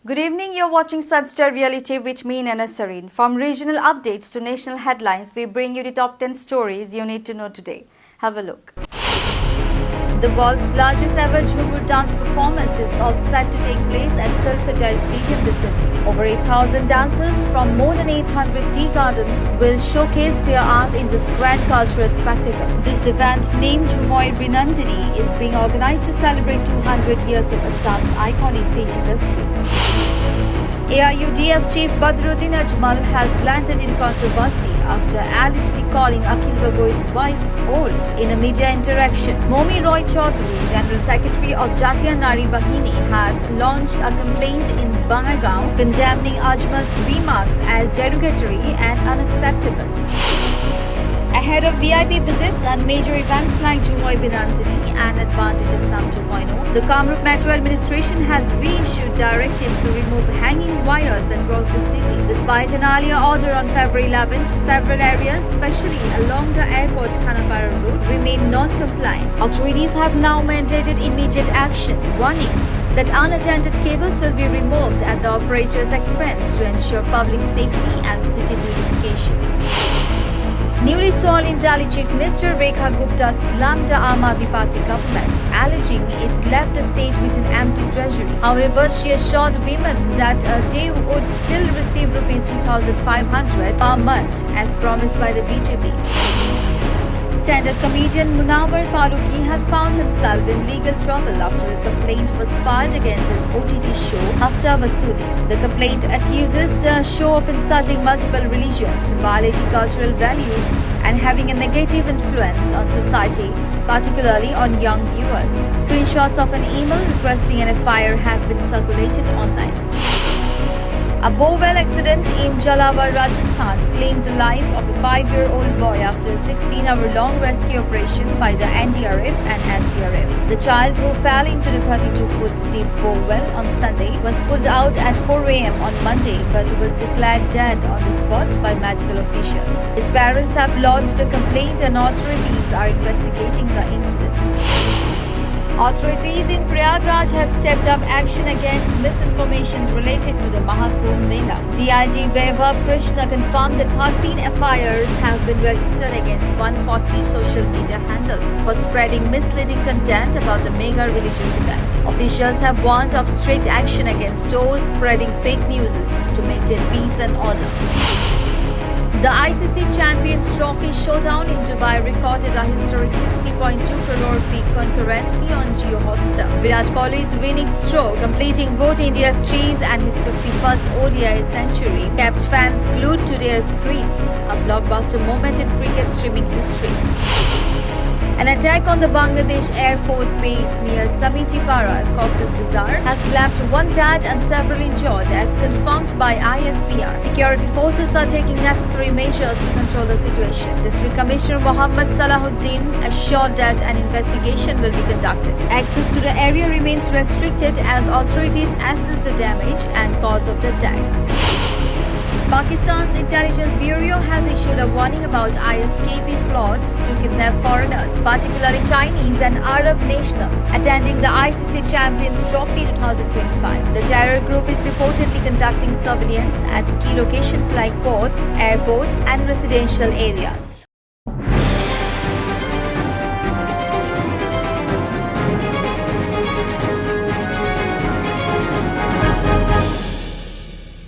Good evening, you're watching Sunstar Reality with me, Nana Sareen. From regional updates to national headlines, we bring you the top 10 stories you need to know today. Have a look. The world's largest ever Jhumur dance performance is all set to take place at Sir Sajai Stadium this evening. Over 8,000 dancers from more than 800 tea gardens will showcase their art in this grand cultural spectacle. This event, named Jhumur Binandini, is being organized to celebrate 200 years of Assam's iconic tea industry. AIUDF chief Badruddin Ajmal has landed in controversy after allegedly calling Akhil Gogoi's wife old in a media interaction. Momi Roy Chaudhary, General Secretary of Jatiya Nari Bahini, has launched a complaint in Bangagaon condemning Ajmal's remarks as derogatory and unacceptable. Ahead of VIP visits and major events like Jhumur Binandini and Advantage Assam 2.0, the Kamrup Metro Administration has reissued directives to remove hanging wires across the city. Despite an earlier order on February 11th, several areas, especially along the airport Khanapara route, remain non-compliant. Authorities have now mandated immediate action, warning that unattended cables will be removed at the operator's expense to ensure public safety and city beautification. Newly sworn in Delhi Chief Minister Rekha Gupta slammed the Aam Aadmi Party government, alleging it left the state with an empty treasury. However, she assured women that they would still receive Rs 2,500 per month as promised by the BJP. Stand-up comedian Munawar Faruqi has found himself in legal trouble after a complaint was filed against his OTT show Hafta Vasooli. The complaint accuses the show of insulting multiple religions, violating cultural values, and having a negative influence on society, particularly on young viewers. Screenshots of an email requesting an FIR have been circulated online. A bowel accident in Jalawar, Rajasthan claimed the life of a 5-year-old boy after a 16-hour-long rescue operation by the NDRF and SDRF. The child, who fell into the 32-foot deep bowel on Sunday, was pulled out at 4 a.m. on Monday but was declared dead on the spot by medical officials. His parents have lodged a complaint and authorities are investigating the incident. Authorities in Prayagraj have stepped up action against misinformation related to the Mahakumbh Mela. DIG Vaibhav Krishna confirmed that 13 FIRs have been registered against 140 social media handles for spreading misleading content about the mega religious event. Officials have warned of strict action against those spreading fake news to maintain peace and order. The ICC Champions Trophy showdown in Dubai recorded a historic 60.2 crore peak concurrency on Jio Hotstar. Virat Kohli's winning stroke, completing both India's chase and his 51st ODI century, kept fans glued to their screens, a blockbuster moment in cricket streaming history. An attack on the Bangladesh Air Force base near Samitipara, Cox's Bazar, has left one dead and several injured, as confirmed by ISPR. Security forces are taking necessary measures to control the situation. District Commissioner Mohammad Salahuddin assured that an investigation will be conducted. Access to the area remains restricted as authorities assess the damage and cause of the attack. Pakistan's Intelligence Bureau has issued a warning about ISKP plots to kidnap foreigners, particularly Chinese and Arab nationals, attending the ICC Champions Trophy 2025. The terror group is reportedly conducting surveillance at key locations like ports, airports, and residential areas.